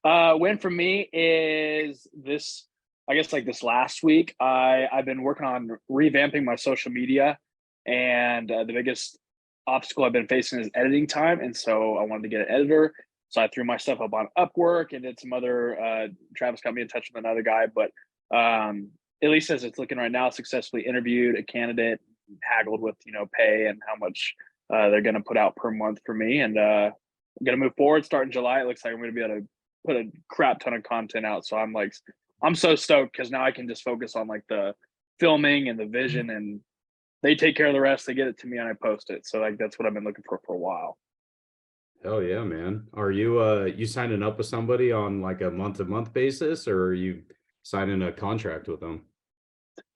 Win for me is this. I guess like this last week, I've been working on revamping my social media, and the biggest obstacle I've been facing is editing time, and so I wanted to get an editor. So I threw my stuff up on Upwork and did some other. Travis got me in touch with another guy, but at least as it's looking right now, successfully interviewed a candidate, haggled with pay and how much they're going to put out per month for me, and I'm going to move forward. Starting July, it looks like I'm going to be able to put a crap ton of content out. So I'm so stoked because now I can just focus on like the filming and the vision, and they take care of the rest. They get it to me and I post it. So like that's what I've been looking for a while. Hell yeah, man. Are you signing up with somebody on like a month-to-month basis, or are you signing a contract with them?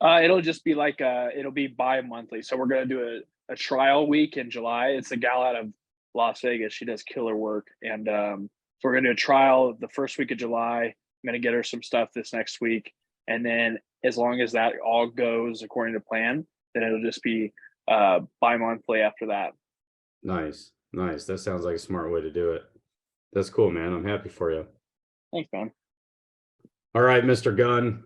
It'll just be like it'll be bi-monthly. So we're gonna do a trial week in July. It's a gal out of Las Vegas. She does killer work, and so we're gonna do a trial the first week of July. I'm gonna get her some stuff this next week, and then as long as that all goes according to plan, then it'll just be bi-monthly after that. Nice. That sounds like a smart way to do it. That's cool, man. I'm happy for you. Thanks, man. All right, Mr. Gunn.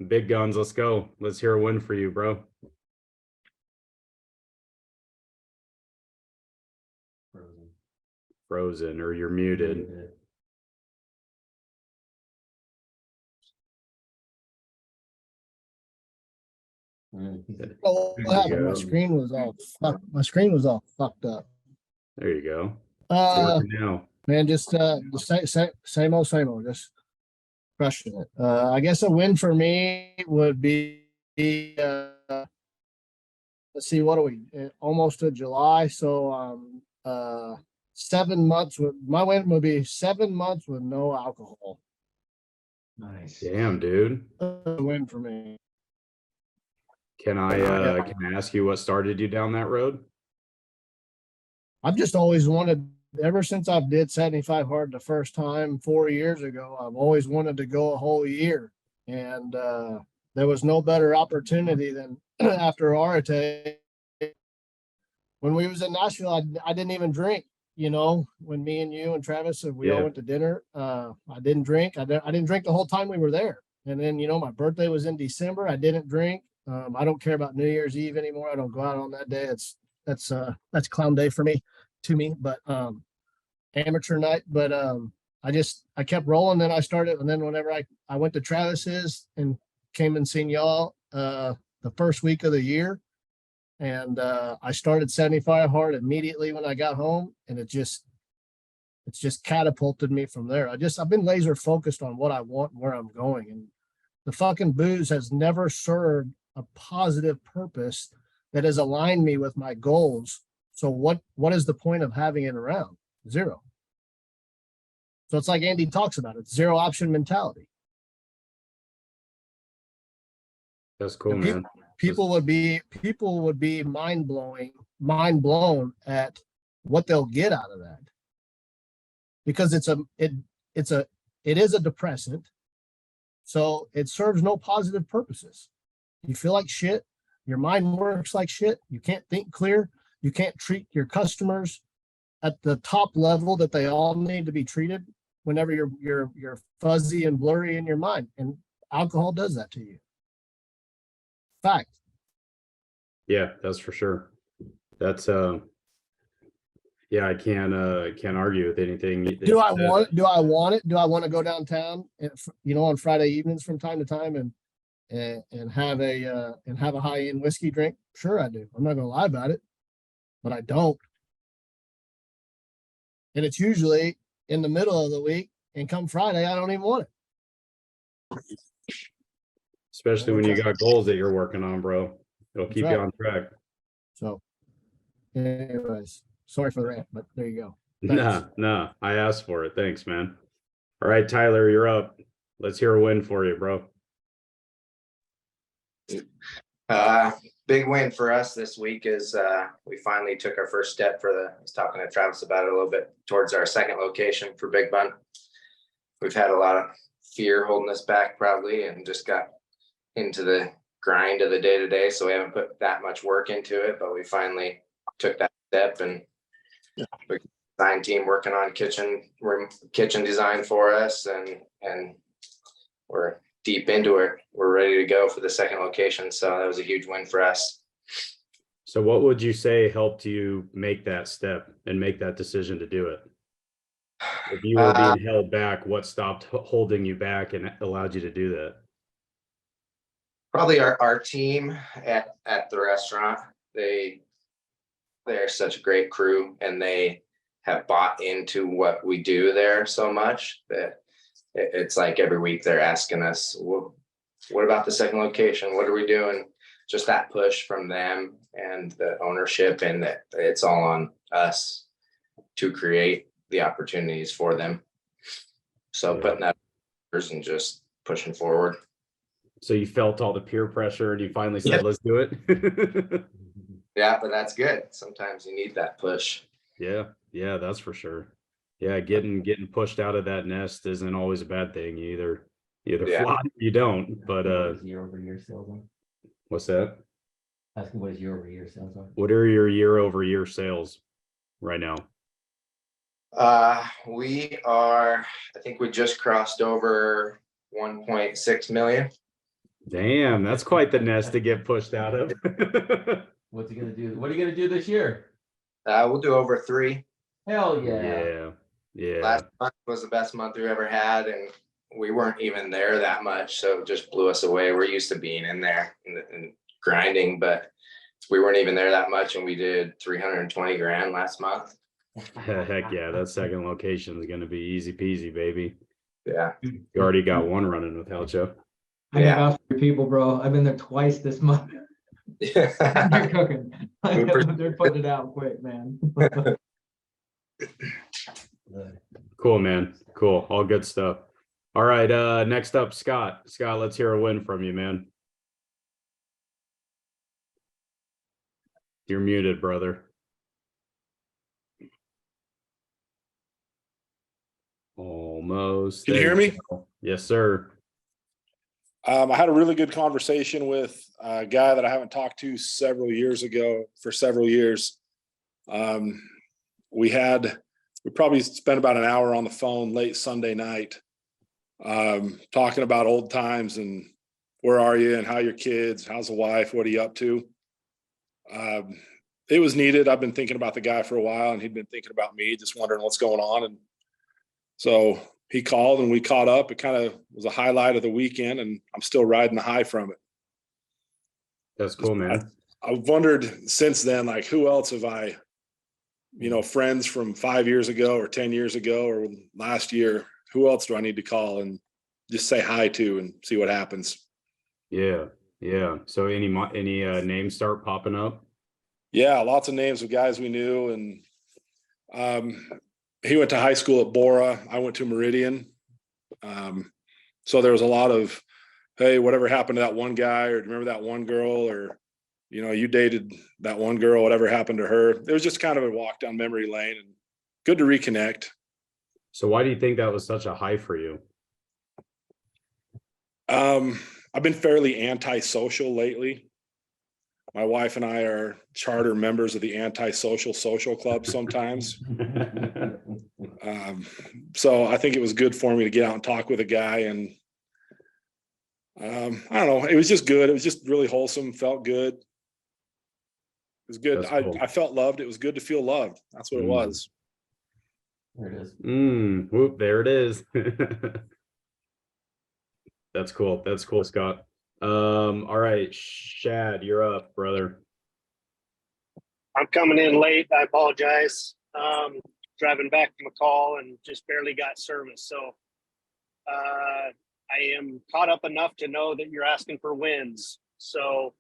Big guns, let's go. Let's hear a win for you, bro. Frozen, or you're muted. Oh, what happened? My screen was all fucked up. There you go. Now, man, just the same old, just crushing it. I guess a win for me would be let's see, what are we almost to July? So 7 months with my win would be 7 months with no alcohol. Nice. Damn, dude. A win for me. Can I ask you what started you down that road? I've just always wanted, ever since I did 75 hard the first time 4 years ago, I've always wanted to go a whole year. And there was no better opportunity than after Arate. When we was in Nashville, I didn't even drink. When me and you and Travis, we all went to dinner, I didn't drink. I didn't drink the whole time we were there. And then, my birthday was in December. I didn't drink. I don't care about New Year's Eve anymore. I don't go out on that day. That's clown day for me, but amateur night. But I kept rolling. Then I started, and then whenever I went to Travis's and came and seen y'all the first week of the year, and I started 75 hard immediately when I got home, and it's just catapulted me from there. I've been laser focused on what I want and where I'm going, and the fucking booze has never served a positive purpose that has aligned me with my goals. So what is the point of having it around? Zero. So it's like Andy talks about it, zero option mentality. That's cool, man. People would be mind blown at what they'll get out of that. Because it is a depressant. So it serves no positive purposes. You feel like shit. Your mind works like shit. You can't think clear. You can't treat your customers at the top level that they all need to be treated whenever you're fuzzy and blurry in your mind. And alcohol does that to you. Fact. Yeah, that's for sure. That's yeah, I can't argue with anything. Do I want it? Do I want to go downtown on Friday evenings from time to time and have a high-end whiskey drink? Sure I do. I'm not gonna lie about it, but I don't. And it's usually in the middle of the week, and come Friday, I don't even want it. Especially when you got goals that you're working on, bro. It'll keep you on track. So anyways, sorry for the rant, but there you go. Nah, I asked for it. Thanks, man. All right, Tyler, you're up. Let's hear a win for you, bro. Big win for us this week is we finally took our first step I was talking to Travis about it a little bit, towards our second location for Big Bun. We've had a lot of fear holding us back probably, and just got into the grind of the day-to-day, so we haven't put that much work into it, but we finally took that step, and we're design team working on kitchen design for us, and we're deep into it. We're ready to go for the second location. So that was a huge win for us. So what would you say helped you make that step and make that decision to do it? If you were being held back, what stopped holding you back and allowed you to do that? Probably our team at the restaurant. They're such a great crew, and they have bought into what we do there so much that it's like every week they're asking us, well, what about the second location? What are we doing? Just that push from them and the ownership, and that it's all on us to create the opportunities for them. So putting that and just pushing forward. So you felt all the peer pressure and you finally said, let's do it. Yeah, but that's good. Sometimes you need that push. Yeah, that's for sure. Yeah, getting pushed out of that nest isn't always a bad thing. You either fly or you don't. But year-over-year sales on? What's that? Asking what is year-over-year sales on? What are your year-over-year sales right now? We are, I think we just crossed over 1.6 million. Damn, that's quite the nest to get pushed out of. What's he gonna do? What are you gonna do this year? We'll do over 3. Hell yeah. Yeah. Last month was the best month we ever had, and we weren't even there that much, so it just blew us away. We're used to being in there and grinding, but we weren't even there that much, and we did 320 grand last month. Heck yeah, that second location is going to be easy peasy, baby. Yeah. You already got one running without you. I can vouch for your people, bro. I've been there twice this month. They're cooking. They're putting it out quick, man. Cool, man. Cool. All good stuff. All right. Next up, Scott. Scott, let's hear a win from you, man. You're muted, brother. Almost. Can you hear me? Yes, sir. I had a really good conversation with a guy that I haven't talked to for several years. We probably spent about an hour on the phone late Sunday night, talking about old times and where are you and how your kids, how's the wife, what are you up to? It was needed. I've been thinking about the guy for a while, and he'd been thinking about me, just wondering what's going on. And so he called and we caught up. It kind of was a highlight of the weekend, and I'm still riding the high from it. That's cool, man. I've wondered since then, like, who else have I, friends from 5 years ago or 10 years ago or last year, who else do I need to call and just say hi to and see what happens? Yeah. So any names start popping up? Yeah, lots of names of guys we knew. And he went to high school at Bora. I went to Meridian. So there was a lot of, hey, whatever happened to that one guy, or remember that one girl, or, you dated that one girl, whatever happened to her. It was just kind of a walk down memory lane, and good to reconnect. So why do you think that was such a high for you? I've been fairly antisocial lately. My wife and I are charter members of the Antisocial Social Club sometimes. So I think it was good for me to get out and talk with a guy. And I don't know, it was just good. It was just really wholesome, felt good. It was good. Cool. I felt loved. It was good to feel loved. That's what it was. There it is. Whoop, there it is. That's cool. That's cool, Scott. All right, Shad, you're up, brother. I'm coming in late. I apologize. Driving back from a call and just barely got service. So I am caught up enough to know that you're asking for wins. So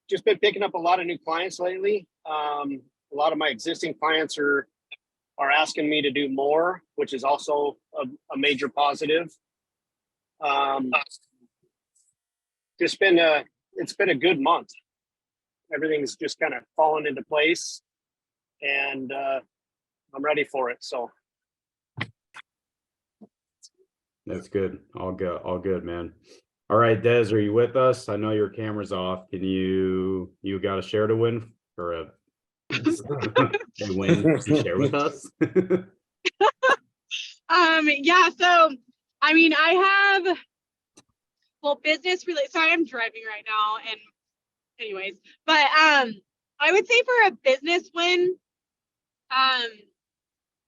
just been picking up a lot of new clients lately. A lot of my existing clients are asking me to do more, which is also a major positive. It's been a good month. Everything's just kind of fallen into place, and I'm ready for it. So that's good. All good, man. All right, Des, are you with us? I know your camera's off. Can you got a share to win or a Hey, Wayne, can you share with us? Yeah, so I mean, I have, well, business related, so I am driving right now, and anyways, but I would say for a business win,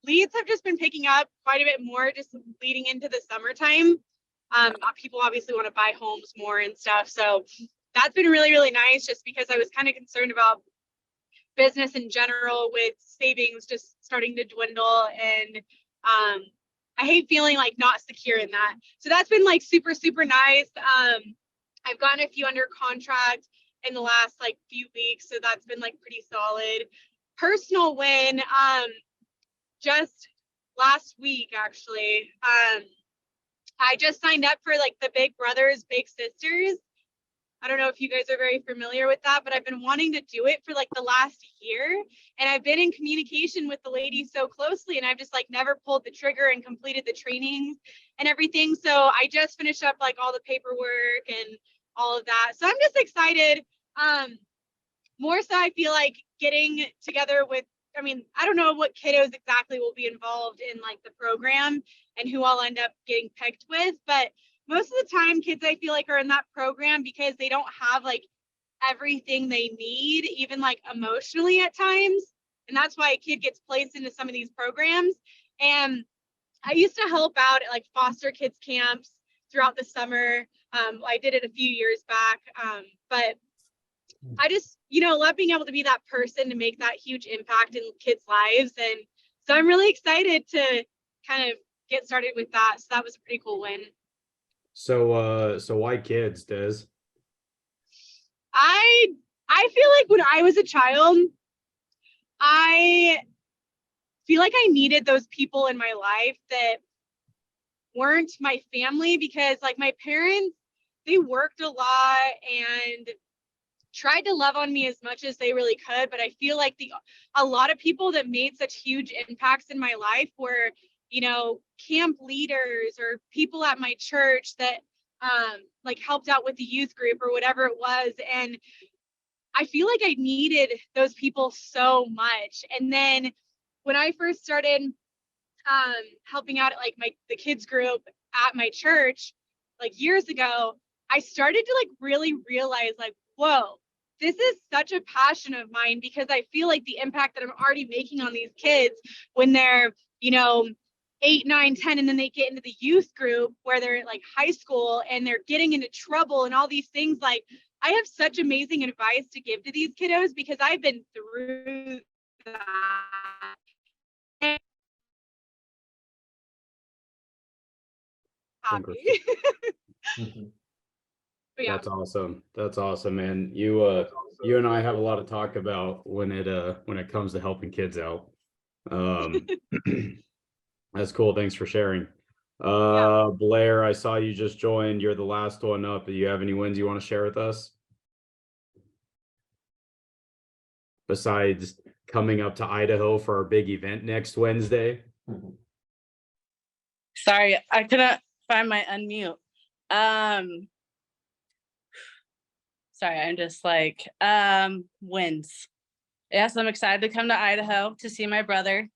leads have just been picking up quite a bit more just leading into the summertime. People obviously want to buy homes more and stuff, so that's been really, really nice, just because I was kind of concerned about business in general with savings just starting to dwindle, and I hate feeling like not secure in that. So that's been like super, super nice. I've gotten a few under contract in the last like few weeks, so that's been like pretty solid. Personal win, just last week actually, I just signed up for like the Big Brothers Big Sisters. I don't know if you guys are very familiar with that, but I've been wanting to do it for like the last year, and I've been in communication with the ladies so closely, and I've just like never pulled the trigger and completed the trainings and everything. So I just finished up like all the paperwork and all of that. So I'm just excited. More so I feel like getting together with, I mean, I don't know what kiddos exactly will be involved in like the program and who I'll end up getting picked with, but most of the time kids I feel like are in that program because they don't have like everything they need, even like emotionally at times. And that's why a kid gets placed into some of these programs. And I used to help out at like foster kids camps throughout the summer. I did it a few years back. But I just, love being able to be that person to make that huge impact in kids' lives. And so I'm really excited to kind of get started with that. So that was a pretty cool win. So why kids, Des? I feel like when I was a child, I feel like I needed those people in my life that weren't my family, because like my parents, they worked a lot and tried to love on me as much as they really could. But I feel like a lot of people that made such huge impacts in my life were, camp leaders or people at my church that like helped out with the youth group or whatever it was. And I feel like I needed those people so much. And then when I first started helping out at like the kids group at my church, like years ago, I started to like really realize like, whoa, this is such a passion of mine, because I feel like the impact that I'm already making on these kids when they're, 8, 9, 10, and then they get into the youth group where they're like high school and they're getting into trouble and all these things. Like, I have such amazing advice to give to these kiddos because I've been through that. Happy. But yeah. That's awesome. That's awesome, man. You and I have a lot to talk about when it comes to helping kids out. That's cool. Thanks for sharing. Blair, I saw you just joined. You're the last one up. Do you have any wins you want to share with us? Besides coming up to Idaho for our big event next Wednesday. Sorry, I couldn't find my unmute. Sorry, I'm just like, wins. Yes, I'm excited to come to Idaho to see my brother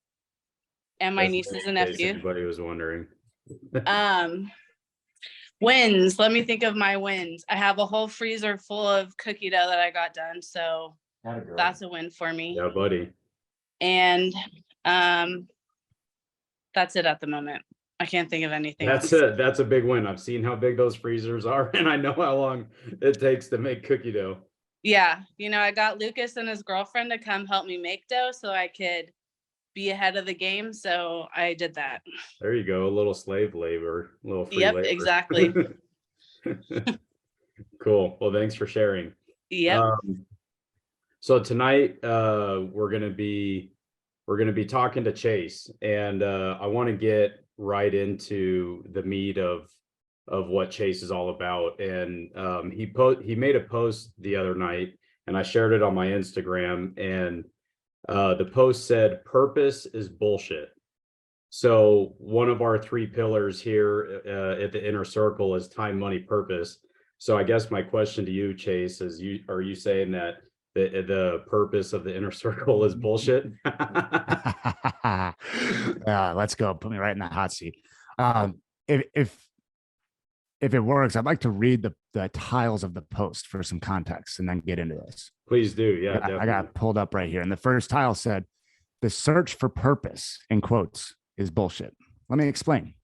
and my nieces and nephew. Anybody was wondering. Wins. Let me think of my wins. I have a whole freezer full of cookie dough that I got done, so that's a win for me. Yeah, buddy. And that's it at the moment. I can't think of anything. That's a big win. I've seen how big those freezers are, and I know how long it takes to make cookie dough. Yeah, I got Lucas and his girlfriend to come help me make dough so I could be ahead of the game. So I did that. There you go. A little slave labor, a little free labor. Exactly. Cool. Well, thanks for sharing. Yep. So tonight we're gonna be talking to Chase, and I want to get right into the meat of what Chase is all about. And he made a post the other night, and I shared it on my Instagram, and the post said, "Purpose is bullshit." So one of our 3 pillars here at the inner circle is time, money, purpose. So I guess my question to you, Chase, is are you saying that the purpose of the inner circle is bullshit. Let's go. Put me right in the hot seat. If it works, I'd like to read the tiles of the post for some context and then get into this. Please do. Yeah, I got it pulled up right here. And the first tile said, "The search for purpose," in quotes, "is bullshit." Let me explain.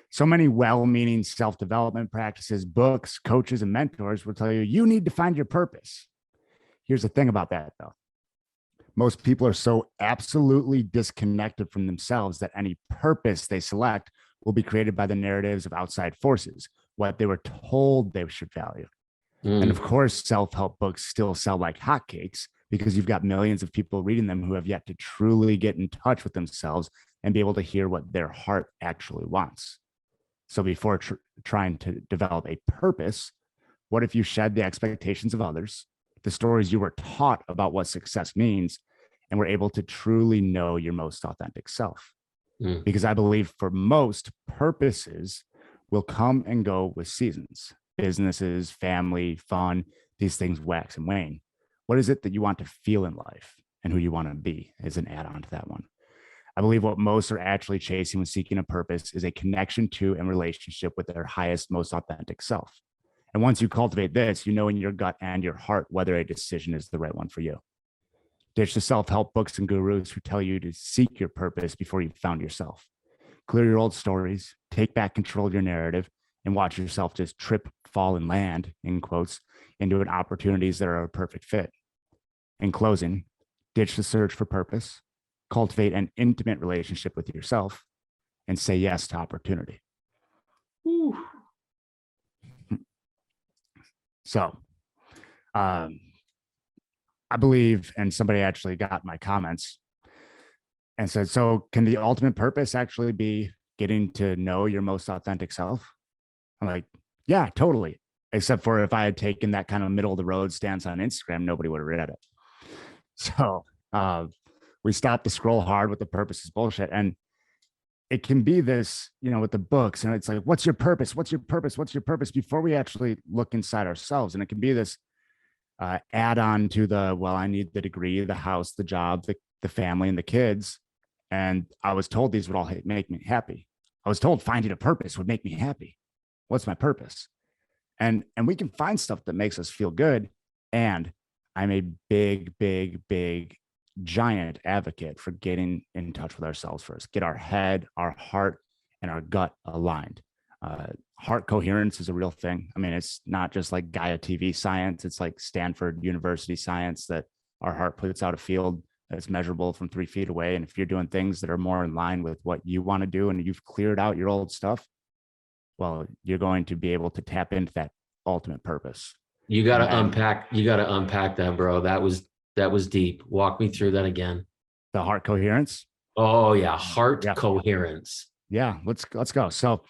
So many well-meaning self-development practices, books, coaches, and mentors will tell you, you need to find your purpose. Here's the thing about that, though. Most people are so absolutely disconnected from themselves that any purpose they select will be created by the narratives of outside forces, what they were told they should value. And of course, self-help books still sell like hotcakes because you've got millions of people reading them who have yet to truly get in touch with themselves and be able to hear what their heart actually wants. So before trying to develop a purpose, what if you shed the expectations of others, the stories you were taught about what success means, and were able to truly know your most authentic self? Because I believe for most, purposes will come and go with seasons. Businesses, family, fun, these things wax and wane. What is it that you want to feel in life and who you want to be is an add-on to that one. I believe what most are actually chasing when seeking a purpose is a connection to and relationship with their highest, most authentic self. And once you cultivate this, you know in your gut and your heart whether a decision is the right one for you. Ditch the self-help books and gurus who tell you to seek your purpose before you've found yourself. Clear your old stories, take back control of your narrative, and watch yourself just trip, fall, and land, in quotes, into opportunities that are a perfect fit. In closing, ditch the search for purpose, cultivate an intimate relationship with yourself, and say yes to opportunity. So, I believe, and somebody actually got my comments and said, so can the ultimate purpose actually be getting to know your most authentic self? I'm like, yeah, totally. Except for if I had taken that kind of middle of the road stance on Instagram, nobody would have read it. So we stopped to scroll hard with the purpose is bullshit. And it can be this, with the books, and it's like, what's your purpose? What's your purpose? What's your purpose? Before we actually look inside ourselves. And it can be this add on to the, well, I need the degree, the house, the job, the family, and the kids. And I was told these would all make me happy. I was told finding a purpose would make me happy. What's my purpose? And we can find stuff that makes us feel good. And I'm a big, big, big, giant advocate for getting in touch with ourselves first. Get our head, our heart, and our gut aligned. Heart coherence is a real thing. I mean, it's not just like Gaia TV science. It's like Stanford University science that our heart puts out a field that's measurable from 3 feet away. And if you're doing things that are more in line with what you want to do and you've cleared out your old stuff, well, you're going to be able to tap into that ultimate purpose. You got to unpack that, bro. That was deep. Walk me through that again. The heart coherence. Oh yeah. Heart coherence. Yeah. Let's go. So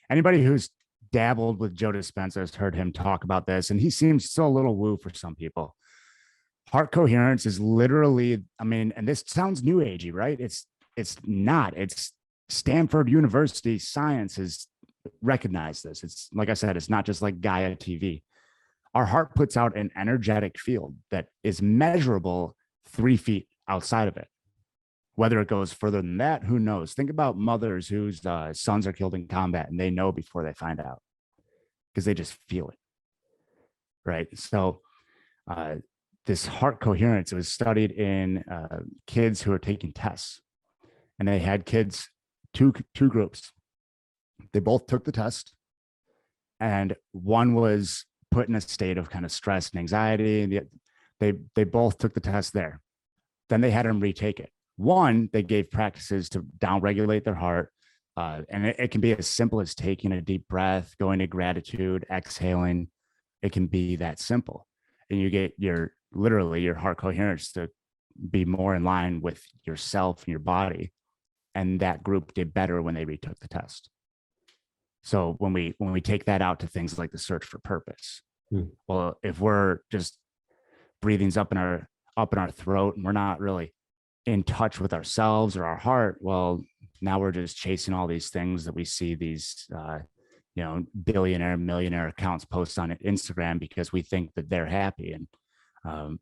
anybody who's dabbled with Joe Dispenza has heard him talk about this, and he seems still a little woo for some people. Heart coherence is literally, and this sounds new agey, right? It's not. It's Stanford University science has recognized this. It's like I said, it's not just like Gaia TV. Our heart puts out an energetic field that is measurable 3 feet outside of it. Whether it goes further than that, who knows? Think about mothers whose sons are killed in combat and they know before they find out because they just feel it, right? So this heart coherence, it was studied in kids who are taking tests, and they had kids, two groups. They both took the test, and one was put in a state of kind of stress and anxiety, and they both took the test there. Then they had them retake it. One, they gave practices to downregulate their heart. And it can be as simple as taking a deep breath, going to gratitude, exhaling. It can be that simple. And you get your heart coherence to be more in line with yourself and your body. And that group did better when they retook the test. So when we take that out to things like the search for purpose, well, if we're just breathing's up in our throat and we're not really in touch with ourselves or our heart, well, now we're just chasing all these things that we see these billionaire, millionaire accounts post on Instagram because we think that they're happy. And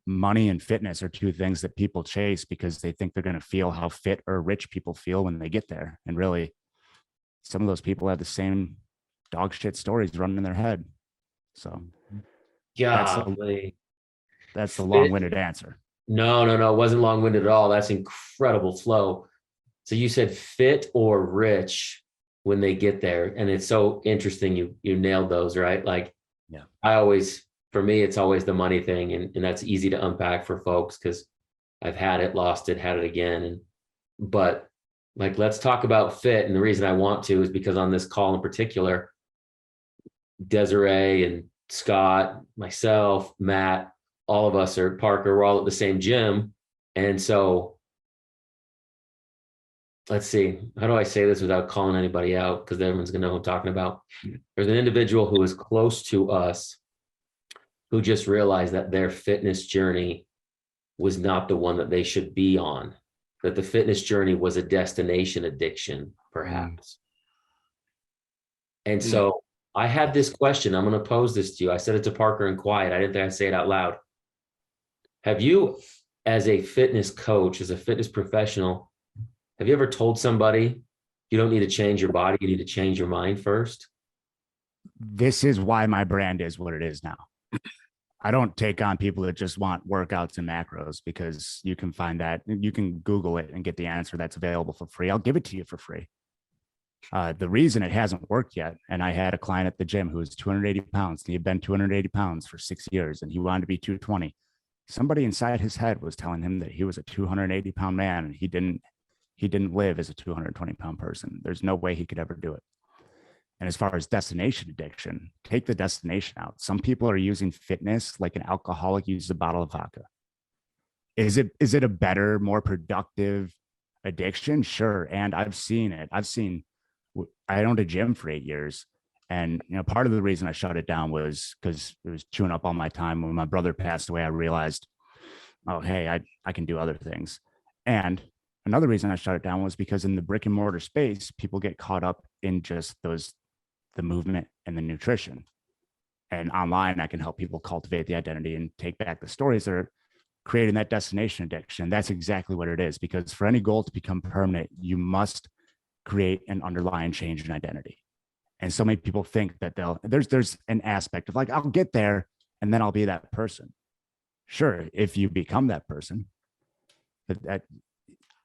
Money and fitness are two things that people chase because they think they're going to feel how fit or rich people feel when they get there. And really, some of those people have the same dog shit stories running in their head. So Golly. that's the long-winded answer. No. It wasn't long-winded at all. That's incredible flow. So you said fit or rich when they get there. And it's so interesting. You nailed those, right? Like, yeah, for me, it's always the money thing. And that's easy to unpack for folks because I've had it, lost it, had it again. But like, let's talk about fit. And the reason I want to is because on this call in particular, Desiree and Scott, myself, Matt, all of us are Parker, we're all at the same gym. And so let's see, how do I say this without calling anybody out? Because everyone's gonna know who I'm talking about. There's an individual who is close to us who just realized that their fitness journey was not the one that they should be on, that the fitness journey was a destination addiction, perhaps. And so I had this question. I'm going to pose this to you. I said it to Parker in quiet. I didn't think I'd say it out loud. Have you, as a fitness coach, as a fitness professional, have you ever told somebody you don't need to change your body, you need to change your mind first? This is why my brand is what it is now. I don't take on people that just want workouts and macros because you can find that. You can Google it and get the answer that's available for free. I'll give it to you for free. The reason it hasn't worked yet, and I had a client at the gym who was 280 pounds, and he had been 280 pounds for 6 years, and he wanted to be 220. Somebody inside his head was telling him that he was a 280 pound man, and he didn't live as a 220 pound person. There's no way he could ever do it. And as far as destination addiction, take the destination out. Some people are using fitness like an alcoholic uses a bottle of vodka. Is it a better, more productive addiction? Sure. And I've seen it. I owned a gym for 8 years. And, part of the reason I shut it down was because it was chewing up all my time. When my brother passed away, I realized, oh, hey, I can do other things. And another reason I shut it down was because in the brick and mortar space, people get caught up in just the movement and the nutrition. And online, I can help people cultivate the identity and take back the stories that are creating that destination addiction. That's exactly what it is, because for any goal to become permanent, you must create an underlying change in identity. And so many people think that there's an aspect of like, I'll get there and then I'll be that person. Sure, if you become that person. But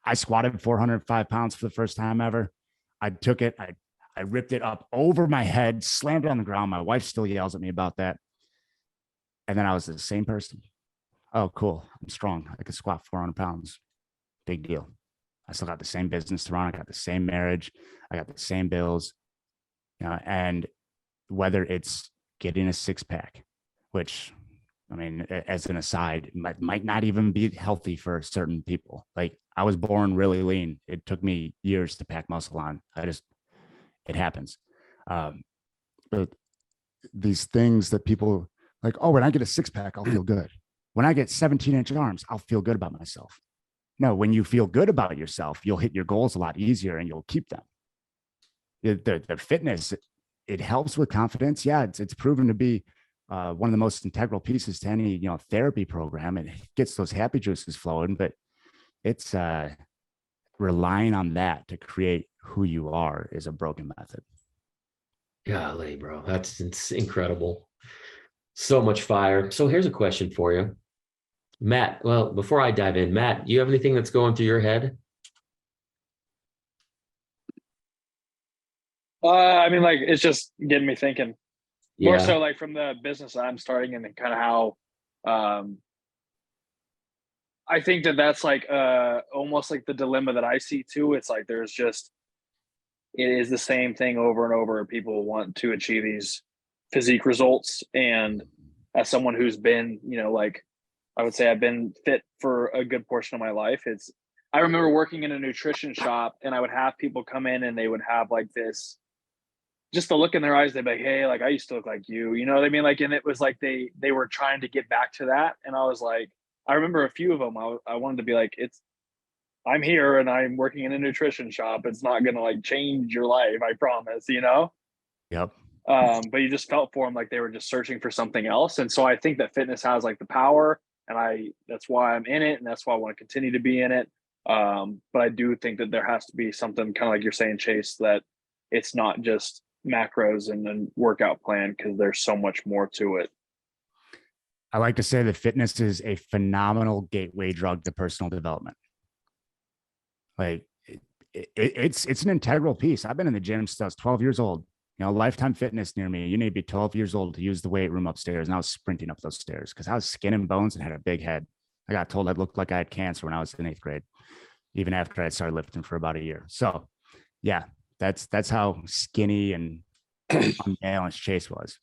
I squatted 405 pounds for the first time ever. I took it, I ripped it up over my head, slammed it on the ground. My wife still yells at me about that. And then I was the same person. Oh, cool. I'm strong. I could squat 400 pounds. Big deal. I still got the same business to run. I got the same marriage. I got the same bills. And whether it's getting a six pack, which, I mean, as an aside, might not even be healthy for certain people. Like, I was born really lean. It took me years to pack muscle on. It happens. But these things that people like, oh, when I get a six pack, I'll feel good. When I get 17-inch arms, I'll feel good about myself. No, when you feel good about yourself, you'll hit your goals a lot easier and you'll keep them. The fitness, it helps with confidence. Yeah, it's proven to be one of the most integral pieces to any therapy program. It gets those happy juices flowing, but it's relying on that to create who you are is a broken method. Golly, bro, it's incredible. So much fire. So here's a question for you, Matt. Well, before I dive in, Matt, do you have anything that's going through your head? I mean, like, it's just getting me thinking. Yeah. More so like from the business I'm starting and kind of how I think that's like almost like the dilemma that I see too. It's like it is the same thing over and over. People want to achieve these physique results. And as someone who's been, like, I would say I've been fit for a good portion of my life. I remember working in a nutrition shop and I would have people come in and they would have like this, just the look in their eyes, they'd be like, hey, like, I used to look like you know what I mean? Like, and it was like, they were trying to get back to that. And I was like, I remember a few of them, I wanted to be like, I'm here and I'm working in a nutrition shop. It's not going to like change your life. I promise, Yep. But you just felt for them like they were just searching for something else. And so I think that fitness has like the power and that's why I'm in it, and that's why I want to continue to be in it. But I do think that there has to be something kind of like you're saying, Chase, that it's not just macros and then workout plan, because there's so much more to it. I like to say that fitness is a phenomenal gateway drug to personal development. Like it's an integral piece. I've been in the gym since I was 12 years old. You know, Lifetime Fitness near me. You need to be 12 years old to use the weight room upstairs. And I was sprinting up those stairs because I was skin and bones and had a big head. I got told I looked like I had cancer when I was in 8th grade, even after I started lifting for about a year. So yeah, that's how skinny and unbalanced Chase was.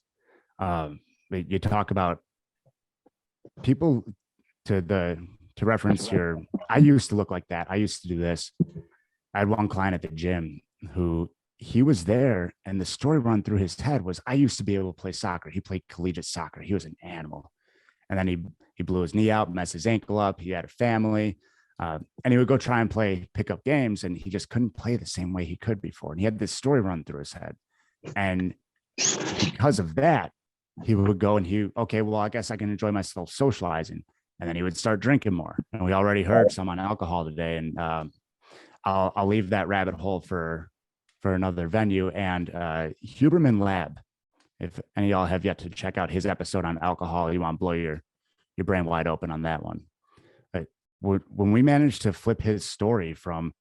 You talk about people to reference your, I used to look like that. I used to do this. I had one client at the gym who he was there, and the story run through his head was, I used to be able to play soccer. He played collegiate soccer. He was an animal. And then he blew his knee out, messed his ankle up. He had a family, and he would go try and play pickup games, and he just couldn't play the same way he could before. And he had this story run through his head. And because of that, he would go and okay, well, I guess I can enjoy myself socializing. And then he would start drinking more. And we already heard some on alcohol today. And I'll leave that rabbit hole for another venue. And Huberman Lab, if any of y'all have yet to check out his episode on alcohol, you want to blow your brain wide open on that one. But when we managed to flip his story from,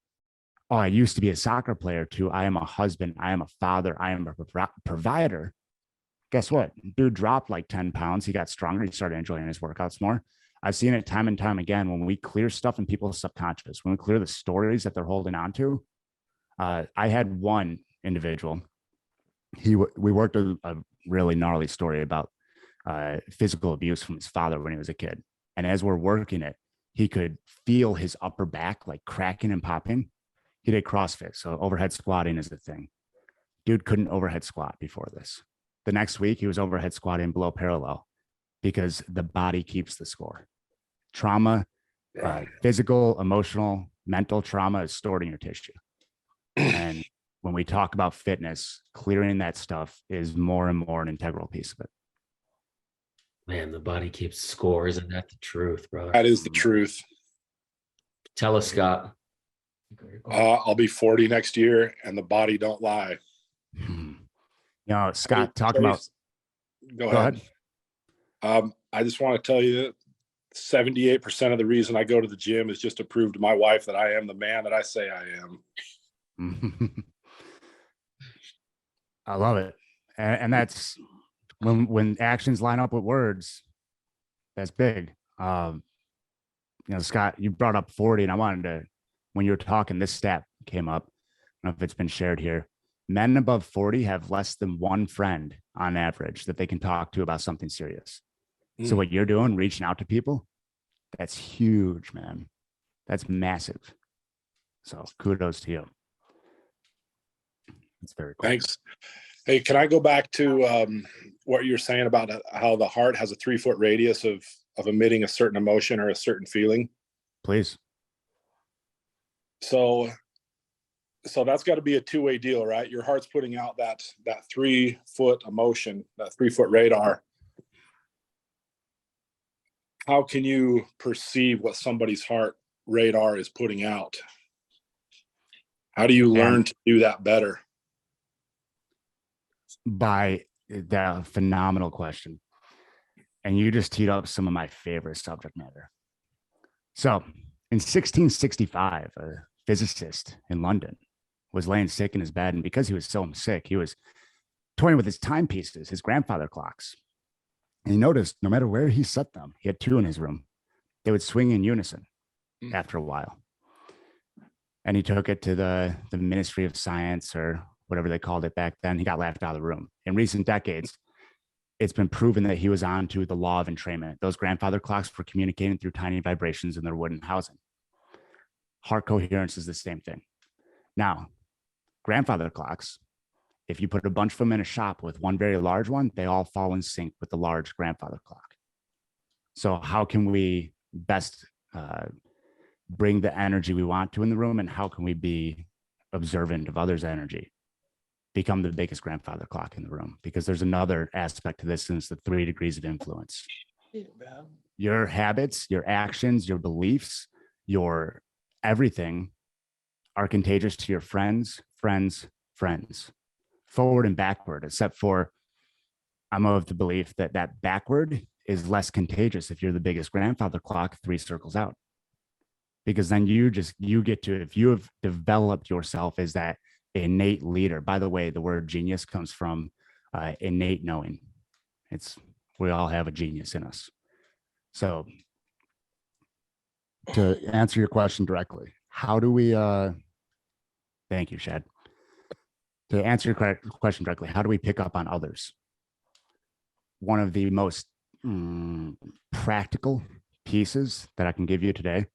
oh, I used to be a soccer player, to I am a husband, I am a father, I am a provider, guess what? Dude dropped like 10 pounds. He got stronger. He started enjoying his workouts more. I've seen it time and time again. When we clear stuff in people's subconscious, when we clear the stories that they're holding on to. I had one individual. We worked a really gnarly story about physical abuse from his father when he was a kid. And as we're working it, he could feel his upper back like cracking and popping. He did CrossFit, so overhead squatting is the thing. Dude couldn't overhead squat before this. The next week, he was overhead squatting below parallel because the body keeps the score. Trauma, physical, emotional, mental trauma is stored in your tissue. And when we talk about fitness, clearing that stuff is more and more an integral piece of it. Man, the body keeps score. Isn't that the truth, brother? That is the truth. Tell us, Scott. I'll be 40 next year, and the body don't lie. You know, Scott, talk about. Go ahead. I just want to tell you that 78% of the reason I go to the gym is just to prove to my wife that I am the man that I say I am. I love it. And that's when actions line up with words, that's big. You know, Scott, you brought up 40, and I wanted to, when you were talking, this stat came up. I don't know if it's been shared here. Men above 40 have less than one friend on average that they can talk to about something serious. So what you're doing, reaching out to people, that's huge, man. That's massive. So kudos to you. That's very cool. Thanks. Hey, can I go back to what you're saying about how the heart has a 3-foot radius of emitting a certain emotion or a certain feeling? Please. So that's got to be a two-way deal, right? Your heart's putting out that 3-foot emotion, that 3-foot radar. How can you perceive what somebody's heart radar is putting out? How do you learn to do that better? By that phenomenal question. And you just teed up some of my favorite subject matter. So in 1665, a physicist in London was laying sick in his bed. And because he was so sick, he was toying with his timepieces, his grandfather clocks. And he noticed no matter where he set them, he had 2 in his room, they would swing in unison after a while. And he took it to the Ministry of Science, or whatever they called it back then. He got laughed out of the room. In recent decades, it's been proven that he was on to the law of entrainment. Those grandfather clocks were communicating through tiny vibrations in their wooden housing. Heart coherence is the same thing. Now, grandfather clocks, if you put a bunch of them in a shop with one very large one, they all fall in sync with the large grandfather clock. So how can we best bring the energy we want to in the room, and how can we be observant of others' energy? Become the biggest grandfather clock in the room, because there's another aspect to this, and it's the 3 degrees of influence. your habits, your actions, your beliefs, your everything are contagious to your friends, forward and backward, except for I'm of the belief that that backward is less contagious if you're the biggest grandfather clock 3 circles out. Because then you get to, if you have developed yourself as that innate leader. By the way, the word genius comes from innate knowing. We all have a genius in us. So to answer your question directly, how do we, thank you, Shad. To answer your question directly, how do we pick up on others? One of the most practical pieces that I can give you today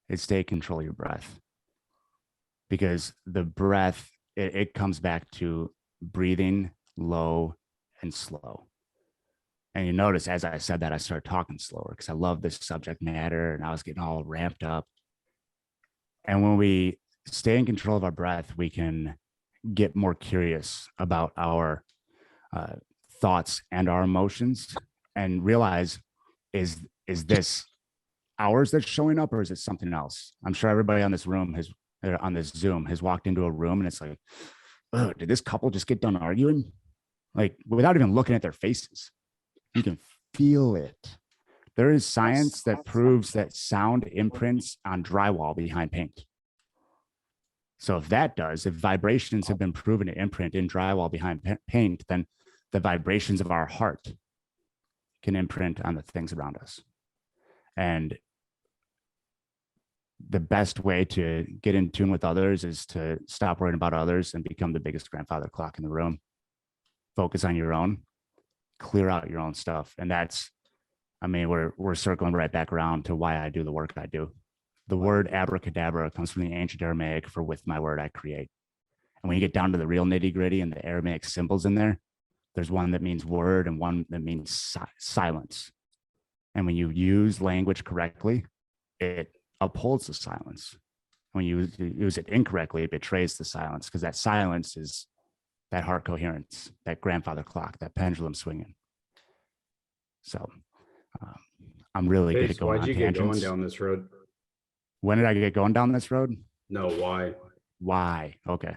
is stay control your breath. Because the breath, it comes back to breathing low and slow. And you notice as I said that, I started talking slower because I love this subject matter and I was getting all ramped up. And when we stay in control of our breath, we can get more curious about our thoughts and our emotions and realize, is this ours that's showing up or is it something else? I'm sure everybody on this Zoom has walked into a room and it's like, oh, did this couple just get done arguing? Like without even looking at their faces, you can feel it. There is science that proves that sound imprints on drywall behind paint. So if vibrations have been proven to imprint in drywall behind paint, then the vibrations of our heart can imprint on the things around us. And the best way to get in tune with others is to stop worrying about others and become the biggest grandfather clock in the room. Focus on your own, clear out your own stuff. And we're circling right back around to why I do the work I do. The word abracadabra comes from the ancient Aramaic for with my word I create. And when you get down to the real nitty gritty and the Aramaic symbols in there, there's one that means word and one that means silence. And when you use language correctly, it upholds the silence. When you use it incorrectly, it betrays the silence because that silence is that heart coherence, that grandfather clock, that pendulum swinging. So I'm really good at going on tangents. Why'd you get going down this road? When did I get going down this road? No, why? Why? Okay.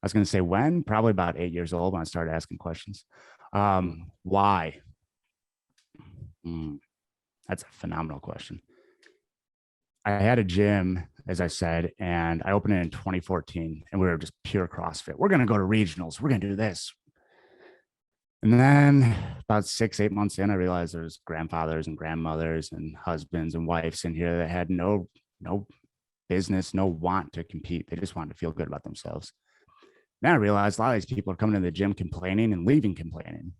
I was going to say when, probably about 8 years old when I started asking questions. Why? That's a phenomenal question. I had a gym, as I said, and I opened it in 2014 and we were just pure CrossFit. We're going to go to regionals. We're going to do this. And then about 6-8 months in, I realized there's grandfathers and grandmothers and husbands and wives in here that had no business, no want to compete. They just wanted to feel good about themselves. Then I realized a lot of these people are coming to the gym complaining and leaving complaining. And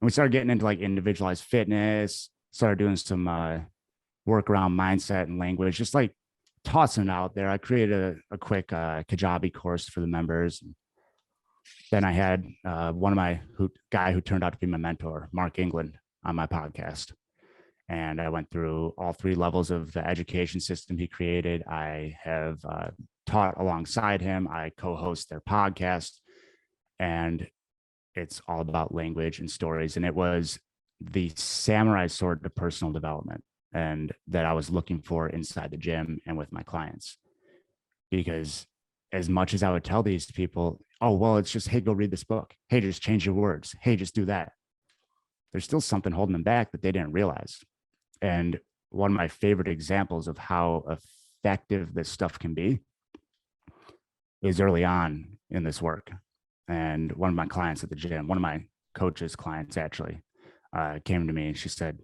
we started getting into like individualized fitness, started doing some work around mindset and language, just like tossing it out there. I created a quick Kajabi course for the members. Then I had one of my guy who turned out to be my mentor, Mark England, on my podcast. And I went through all 3 levels of the education system he created. I have taught alongside him. I co-host their podcast. And it's all about language and stories. And it was the samurai sword to personal development and that I was looking for inside the gym and with my clients. Because as much as I would tell these people, oh, well, it's just, hey, go read this book. Hey, just change your words. Hey, just do that. There's still something holding them back that they didn't realize. And one of my favorite examples of how effective this stuff can be is early on in this work. And one of my clients at the gym, one of my coach's clients actually came to me and she said,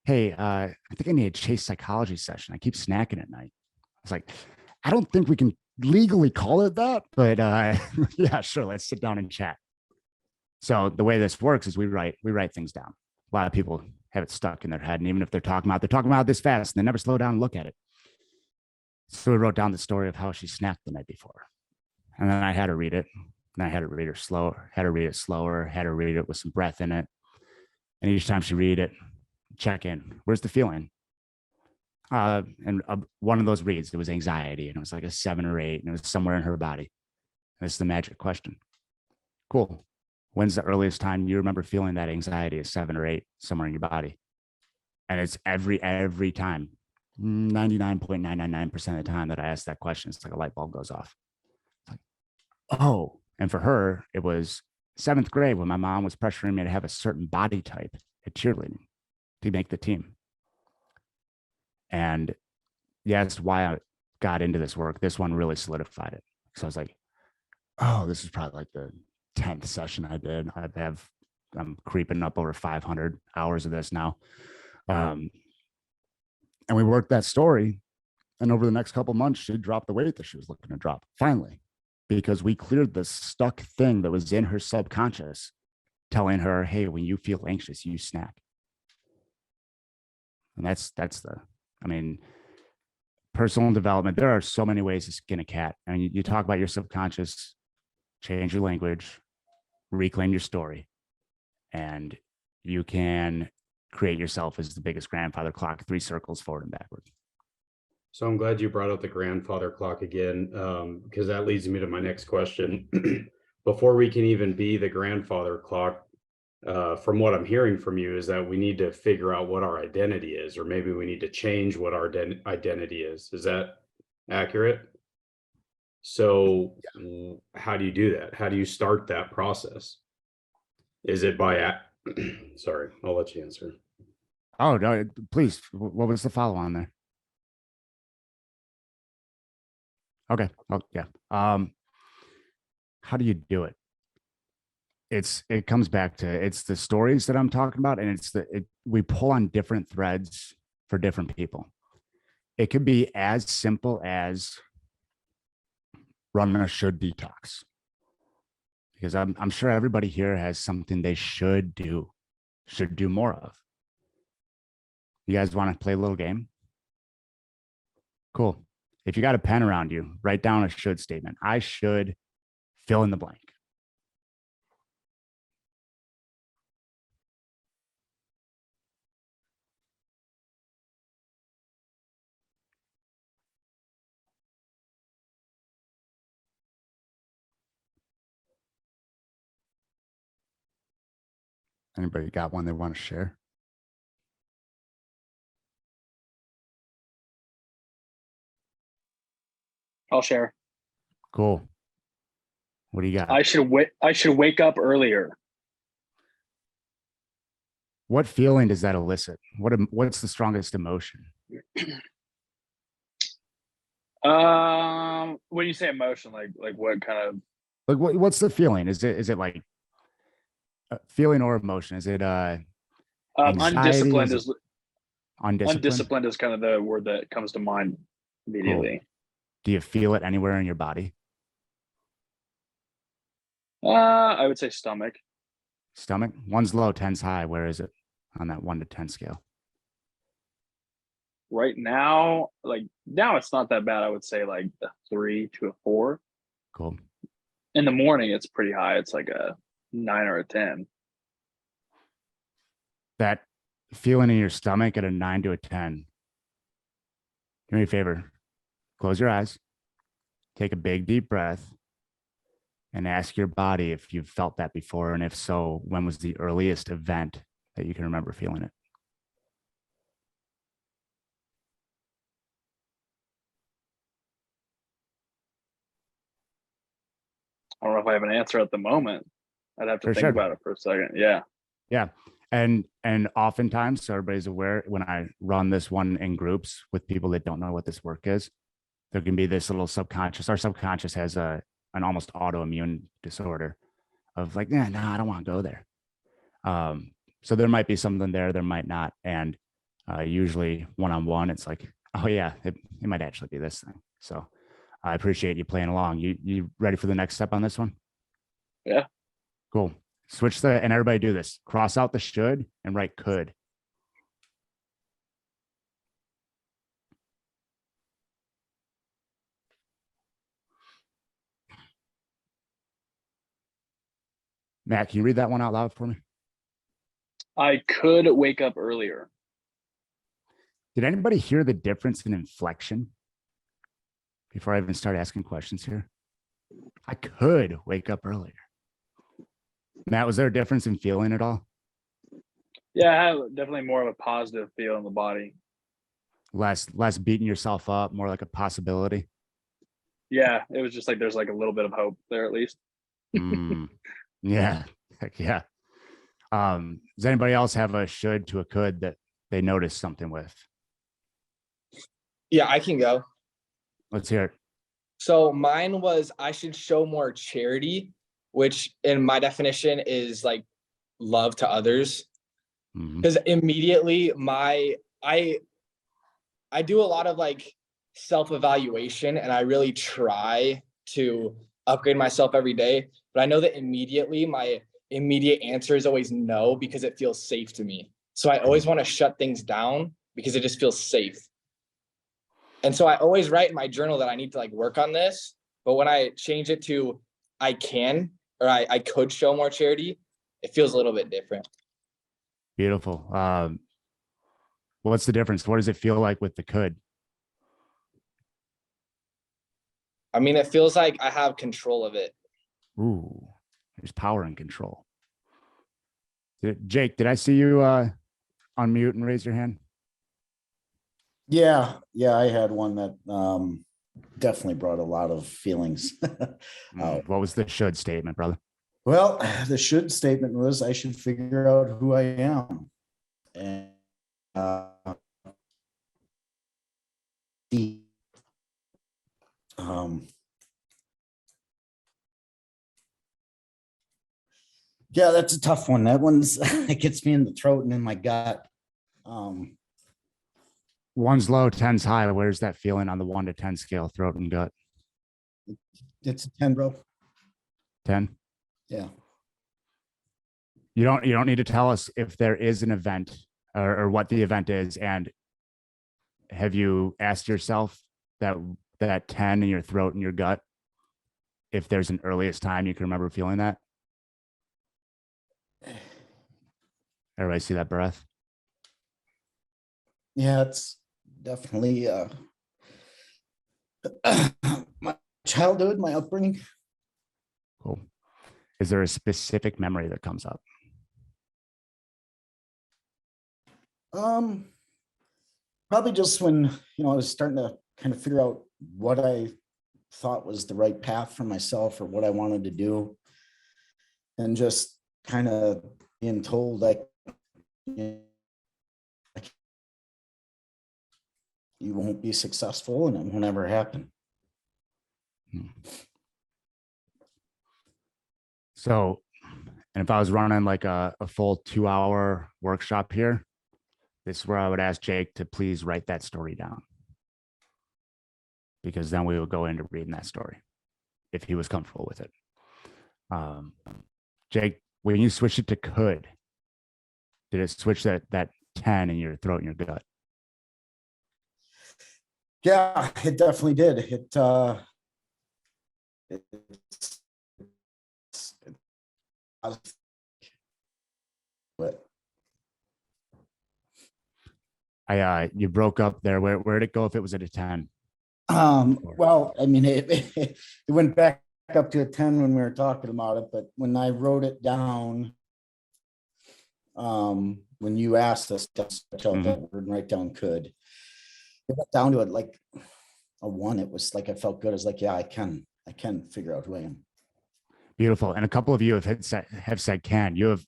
hey, I think I need a chase psychology session. I keep snacking at night. I was like, I don't think we can legally call it that, but yeah, sure. Let's sit down and chat. So the way this works is we write things down. A lot of people have it stuck in their head. And even if they're talking about this fast and they never slow down and look at it. So we wrote down the story of how she snacked the night before. And then I had her read it. And I had her read it slower, had her read it with some breath in it. And each time she read it, check in. Where's the feeling? And one of those reads, it was anxiety. And it was like a 7 or 8. And it was somewhere in her body. And it's the magic question. Cool. When's the earliest time you remember feeling that anxiety is 7 or 8 somewhere in your body? And it's every time, 99.999% of the time that I ask that question, it's like a light bulb goes off. It's like, oh, and for her, it was 7th grade when my mom was pressuring me to have a certain body type at cheerleading to make the team. And yeah, that's why I got into this work. This one really solidified it. So I was like, oh, this is probably like the 10th session I did. I'm creeping up over 500 hours of this now. And we worked that story. And over the next couple months, she dropped the weight that she was looking to drop finally, because we cleared the stuck thing that was in her subconscious, telling her, hey, when you feel anxious, you snack. And personal development. There are so many ways to skin a cat. I mean, you talk about your subconscious, change your language, reclaim your story, and you can create yourself as the biggest grandfather clock, 3 circles forward and backward. So I'm glad you brought up the grandfather clock again, because that leads me to my next question. Before we can even be the grandfather clock, from what I'm hearing from you, is that we need to figure out what our identity is, or maybe we need to change what our identity is. Is that accurate? So how do you do that? How do you start that process? Is it by, sorry, I'll let you answer. Oh, no, please. What was the follow on there? Okay. Oh, yeah. How do you do it? It comes back to, it's the stories that I'm talking about, and we pull on different threads for different people. It could be as simple as running a should detox, because I'm sure everybody here has something they should do more of. You guys want to play a little game? Cool. If you got a pen around you, write down a should statement. I should fill in the blank. Anybody got one they want to share? I'll share. Cool. What do you got? I should wake up earlier. What feeling does that elicit? What's the strongest emotion? When you say emotion, like what kind of? Like what's the feeling? Is it like a feeling or emotion? Is it Undisciplined is is undisciplined is kind of the word that comes to mind immediately. Cool. Do you feel it anywhere in your body? I would say stomach. Stomach? 1's low, 10's high. Where is it on that 1 to 10 scale? Right now, now it's not that bad. I would say like a 3 to a 4. Cool. In the morning, it's pretty high. It's like a 9 or a 10. That feeling in your stomach at a 9 to a 10. Do me a favor. Close your eyes. Take a big, deep breath. And ask your body if you've felt that before. And if so, when was the earliest event that you can remember feeling it? I don't know if I have an answer at the moment. I'd have to think about it for a second. Yeah. Yeah. And oftentimes, so everybody's aware, when I run this one in groups with people that don't know what this work is, there can be this little subconscious. Our subconscious has an almost autoimmune disorder of like, no, I don't want to go there. So there might be something there might not. And usually one-on-one, it's like, oh yeah, it might actually be this thing. So I appreciate you playing along. You ready for the next step on this one? Yeah. Cool. Switch and everybody do this. Cross out the should and write could. Matt, can you read that one out loud for me? I could wake up earlier. Did anybody hear the difference in inflection before I even start asking questions here? I could wake up earlier. Matt, was there a difference in feeling at all? Yeah, I have definitely more of a positive feel in the body. Less beating yourself up, more like a possibility. Yeah, it was just like there's like a little bit of hope there at least. Mm, yeah. Heck yeah. Does anybody else have a should to a could that they noticed something with? Yeah, I can go. Let's hear it. So mine was I should show more charity, which in my definition is like love to others. Mhm. Because immediately I do a lot of like self-evaluation and I really try to upgrade myself every day. But I know that immediately my immediate answer is always no because it feels safe to me. So I always want to shut things down because it just feels safe. And so I always write in my journal that I need to like work on this. But when I change it to I can or I could show more charity, it feels a little bit different. Beautiful. What's the difference? What does it feel like with the could? I mean, it feels like I have control of it. Ooh, there's power and control. Jake, did I see you unmute and raise your hand? Yeah, I had one that definitely brought a lot of feelings. What was the should statement, brother? Well, the should statement was I should figure out who I am. And yeah, that's a tough one. That one's it gets me in the throat and in my gut. One's low, 10's high. Where's that feeling on the 1 to 10 scale, throat and gut? It's a 10, bro. 10. Yeah. You don't need to tell us if there is an event or what the event is. And have you asked yourself that 10 in your throat and your gut, if there's an earliest time you can remember feeling that? Everybody see that breath? Yeah, it's definitely my childhood, my upbringing. Cool. Is there a specific memory that comes up? Probably just when, I was starting to kind of figure out what I thought was the right path for myself or what I wanted to do. And just kind of being told like, you won't be successful and it won't ever happen. So, and if I was running like a full 2-hour workshop here, this is where I would ask Jake to please write that story down. Because then we would go into reading that story if he was comfortable with it. Jake, when you switched it to could, did it switch that 10 in your throat and your gut? Yeah, it definitely did. You broke up there. Where'd it go if it was at a 10? Well, I mean, it went back up to a 10 when we were talking about it, but when I wrote it down, when you asked us to switch out that word and write down could, it went down to it like a 1. It was like I felt good. I was like, yeah, I can figure out who I am. Beautiful. And a couple of you have said can. You have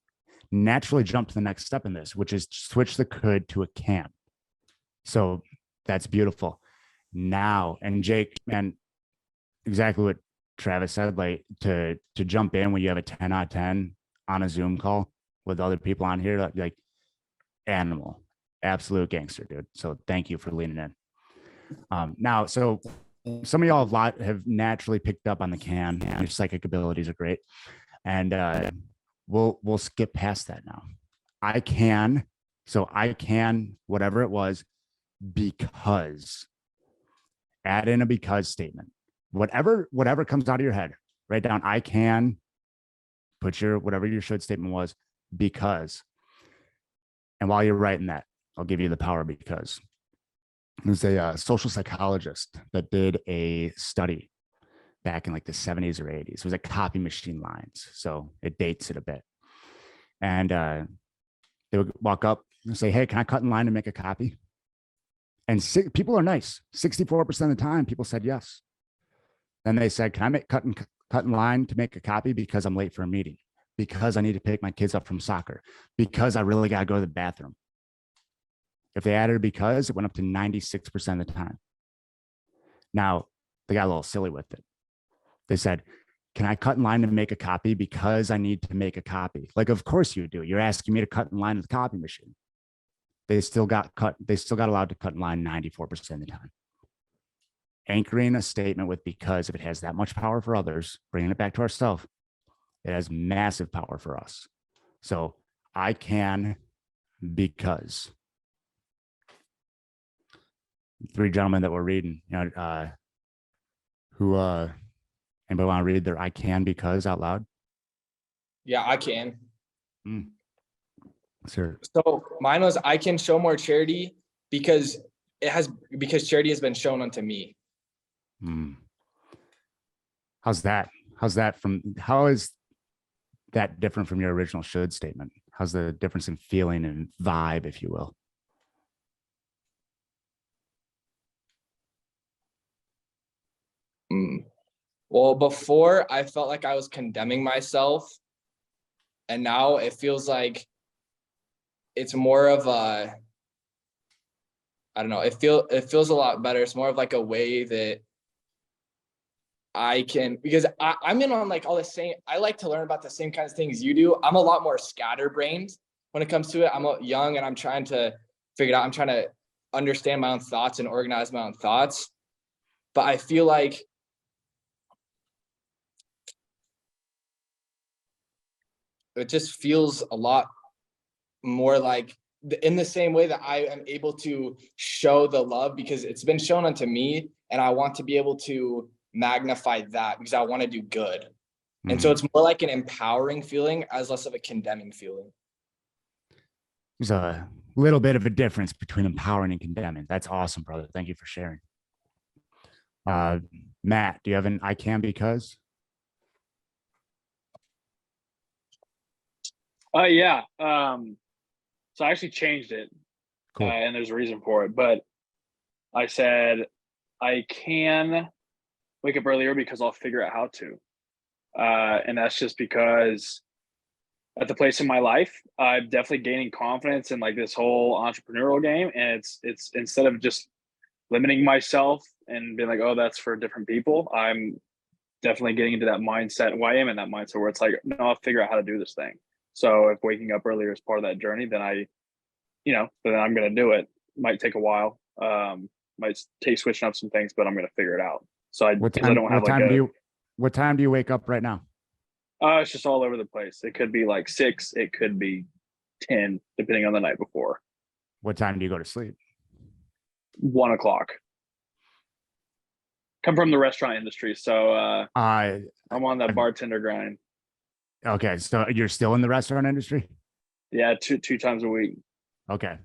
naturally jumped to the next step in this, which is switch the could to a can. So that's beautiful. Now, and Jake, man, exactly what Travis said, like to jump in when you have a 10 out of 10 on a Zoom call with other people on here, like animal, absolute gangster, dude. So thank you for leaning in. Now, so some of y'all have naturally picked up on the can. Your psychic abilities are great. And we'll skip past that now. I can, whatever it was, because add in a because statement. Whatever comes out of your head, write down I can, put whatever your should statement was, because. And while you're writing that, I'll give you the power because. There's a social psychologist that did a study back in like the 70s or 80s. It was like copy machine lines. So it dates it a bit. And They would walk up and say, "Hey, can I cut in line to make a copy?" And people are nice. 64% of the time, people said yes. Then they said, "Can I cut in line to make a copy because I'm late for a meeting, because I need to pick my kids up from soccer, because I really got to go to the bathroom." If they added a because, it went up to 96% of the time. Now, they got a little silly with it. They said, "Can I cut in line to make a copy because I need to make a copy?" Like, of course you do. You're asking me to cut in line at the copy machine. They still got allowed to cut in line 94% of the time. Anchoring a statement with because, if it has that much power for others, bringing it back to ourselves, it has massive power for us. So I can because. Three gentlemen that were reading, anybody want to read their "I can because" out loud? Yeah, I can. Sure. So mine was, I can show more charity because charity has been shown unto me. How's that? How is that different from your original should statement? How's the difference in feeling and vibe, if you will? Well, before I felt like I was condemning myself, and now it feels like it's more of a, I don't know, it feels a lot better. It's more of like a way that I can, because I'm in on like all the same, I like to learn about the same kinds of things you do. I'm a lot more scatterbrained when it comes to it. I'm young and I'm trying to figure it out. I'm trying to understand my own thoughts and organize my own thoughts. But I feel like it just feels a lot more like, in the same way that I am able to show the love because it's been shown unto me, and I want to be able to magnify that because I want to do good. And so it's more like an empowering feeling as less of a condemning feeling. There's a little bit of a difference between empowering and condemning. That's awesome, brother. Thank you for sharing. Matt, do you have an "I can because"? Yeah. So I actually changed it. Cool. And there's a reason for it. But I said, I can wake up earlier because I'll figure out how to. And that's just because at the place in my life, I'm definitely gaining confidence in like this whole entrepreneurial game. And it's instead of just limiting myself and being like, oh, that's for different people, I'm definitely getting into that mindset. Well, I am in that mindset where it's like, no, I'll figure out how to do this thing. So if waking up earlier is part of that journey, then then I'm going to do it. Might take a while. Might take switching up some things, but I'm going to figure it out. So I don't have what time do you wake up right now? It's just all over the place. It could be like 6, it could be 10, depending on the night before. What time do you go to sleep? 1 o'clock. Come from the restaurant industry, so I'm on that bartender grind. Okay, so you're still in the restaurant industry? Yeah, two times a week. Okay,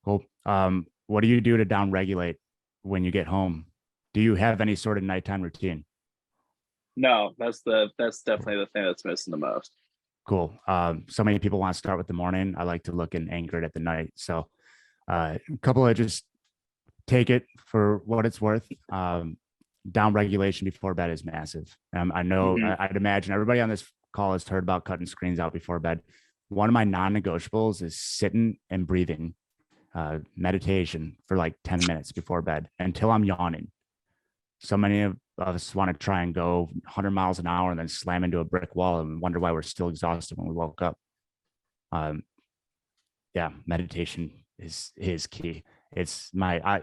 cool. What do you do to downregulate when you get home? Do you have any sort of nighttime routine? No, that's definitely the thing that's missing the most. Cool. So many people want to start with the morning. I like to look and anchor it at the night. So a couple of just take it for what it's worth. Down regulation before bed is massive. I know I'd imagine everybody on this call has heard about cutting screens out before bed. One of my non-negotiables is sitting and breathing, meditation for like 10 minutes before bed until I'm yawning. So many of us want to try and go 100 miles an hour and then slam into a brick wall and wonder why we're still exhausted when we woke up. Yeah, meditation is key. It's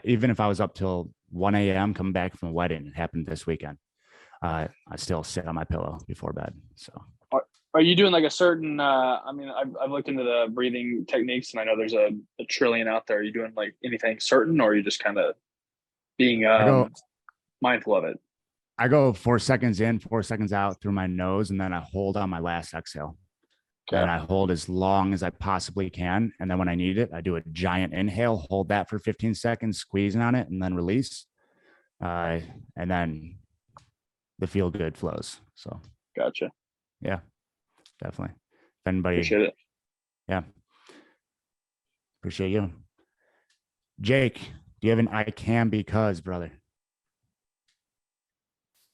even if I was up till 1 a.m. coming back from a wedding, it happened this weekend. I still sit on my pillow before bed. So are you doing like a certain I've looked into the breathing techniques and I know there's a trillion out there. Are you doing like anything certain, or are you just kind of being mindful of it? I go 4 seconds in, 4 seconds out through my nose, and then I hold on my last exhale. Okay. And I hold as long as I possibly can. And then when I need it, I do a giant inhale, hold that for 15 seconds, squeezing on it, and then release. And then the feel good flows. So gotcha. Yeah, definitely. If anybody, appreciate it. Yeah. Appreciate you. Jake, do you have an I can because, brother?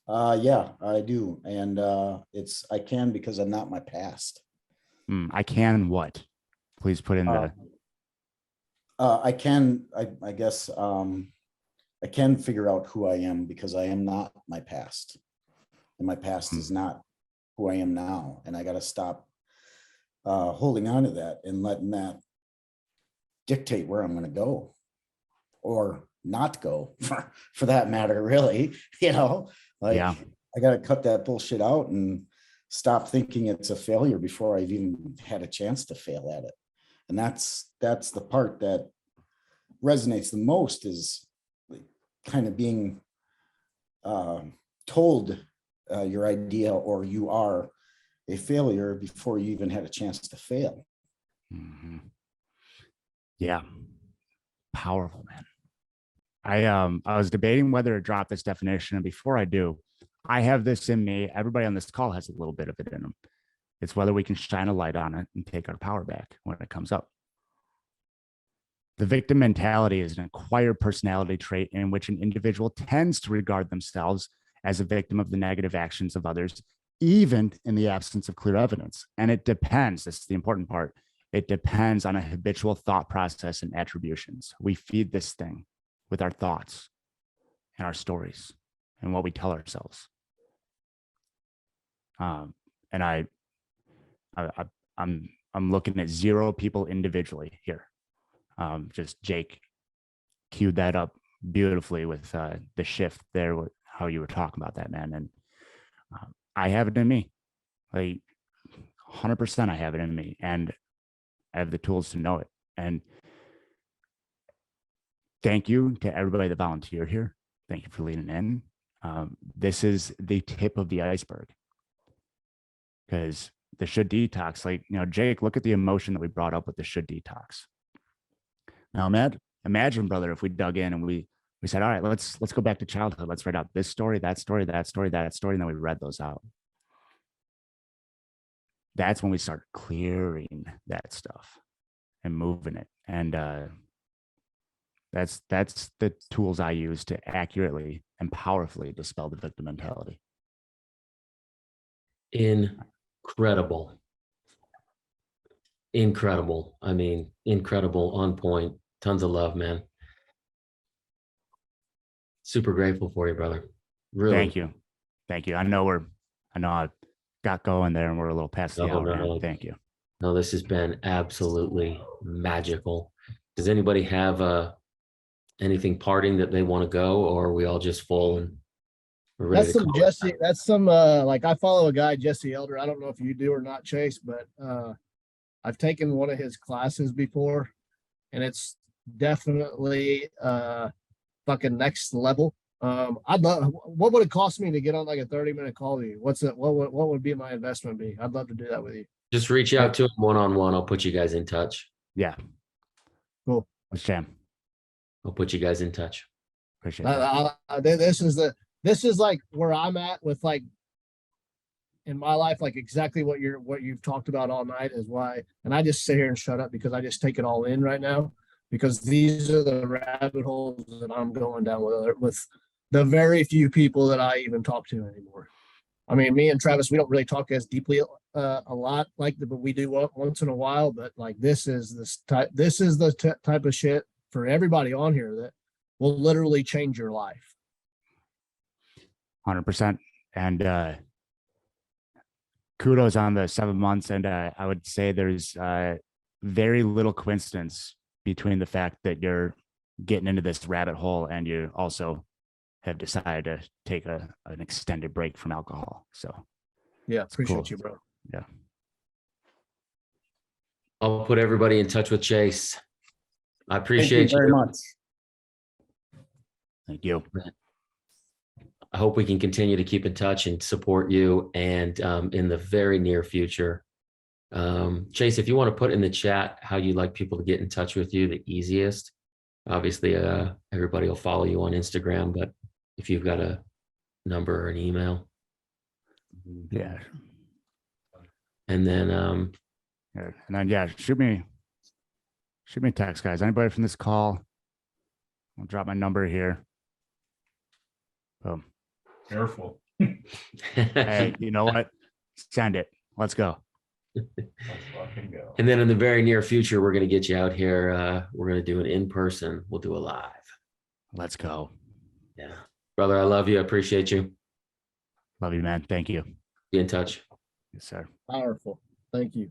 Yeah, I do. And I can because I'm not my past. I can what? Please put in the I guess I can figure out who I am because I am not my past. And my past is not who I am now. And I got to stop holding on to that and letting that dictate where I'm going to go or not go for that matter, really. Like Yeah. I got to cut that bullshit out and stop thinking it's a failure before I've even had a chance to fail at it. And that's the part that resonates the most, is kind of being told your idea or you are a failure before you even had a chance to fail. Mm-hmm. Yeah. Powerful, man. I was debating whether to drop this definition, and before I do, I have this in me. Everybody on this call has a little bit of it in them. It's whether we can shine a light on it and take our power back when it comes up. The victim mentality is an acquired personality trait in which an individual tends to regard themselves as a victim of the negative actions of others, even in the absence of clear evidence. And it depends, this is the important part, it depends on a habitual thought process and attributions. We feed this thing with our thoughts and our stories and what we tell ourselves. And I'm looking at 0 people individually here. Just Jake queued that up beautifully with the shift there, with how you were talking about that, man. And I have it in me, like 100%. I have it in me, and I have the tools to know it. And thank you to everybody that volunteered here. Thank you for leaning in. This is the tip of the iceberg, because the should detox, like, Jake, look at the emotion that we brought up with the should detox. Now, imagine, brother, if we dug in and we said, all right, let's go back to childhood. Let's write out this story, that story, that story, that story. And then we read those out. That's when we start clearing that stuff and moving it. And that's the tools I use to accurately and powerfully dispel the victim mentality. Incredible. I mean, incredible, on point. Tons of love, man. Super grateful for you, brother. Really. Thank you. I know I got going there and we're a little past the hour. No. Thank you. No, this has been absolutely magical. Does anybody have anything parting that they want to go, or are we all just full and we're ready to call it? Jesse. That's some like I follow a guy, Jesse Elder. I don't know if you do or not, Chase, but I've taken one of his classes before, and it's definitely fucking next level. I'd love. What would it cost me to get on like a 30-minute call with you? What would be my investment be? I'd love to do that with you. Just reach out to him one-on-one. I'll put you guys in touch. Yeah. Cool. Let's jam. I'll put you guys in touch. Appreciate it. This is like where I'm at with, like, in my life, like exactly what you've talked about all night is why. And I just sit here and shut up because I just take it all in right now, because these are the rabbit holes that I'm going down with the very few people that I even talk to anymore. I mean, me and Travis, we don't really talk as deeply a lot but we do once in a while. But like, this is the type of shit for everybody on here that will literally change your life. 100%. And kudos on the 7 months. And I would say there's very little coincidence between the fact that you're getting into this rabbit hole and you also have decided to take an extended break from alcohol. So yeah, appreciate you, bro. Yeah. I'll put everybody in touch with Chase. I appreciate you very much. Thank you. I hope we can continue to keep in touch and support you, and in the very near future. Chase, if you want to put in the chat how you'd like people to get in touch with you, the easiest. Obviously, everybody will follow you on Instagram, but if you've got a number or an email. Yeah. And then shoot me Shoot me a text, guys. Anybody from this call? I'll drop my number here. Boom. Careful. Hey, you know what? Send it. Let's go. Let's fucking go. And then in the very near future, we're going to get you out here. We're going to do it in person. We'll do a live. Let's go. Yeah. Brother, I love you. I appreciate you. Love you, man. Thank you. Be in touch. Yes, sir. Powerful. Thank you.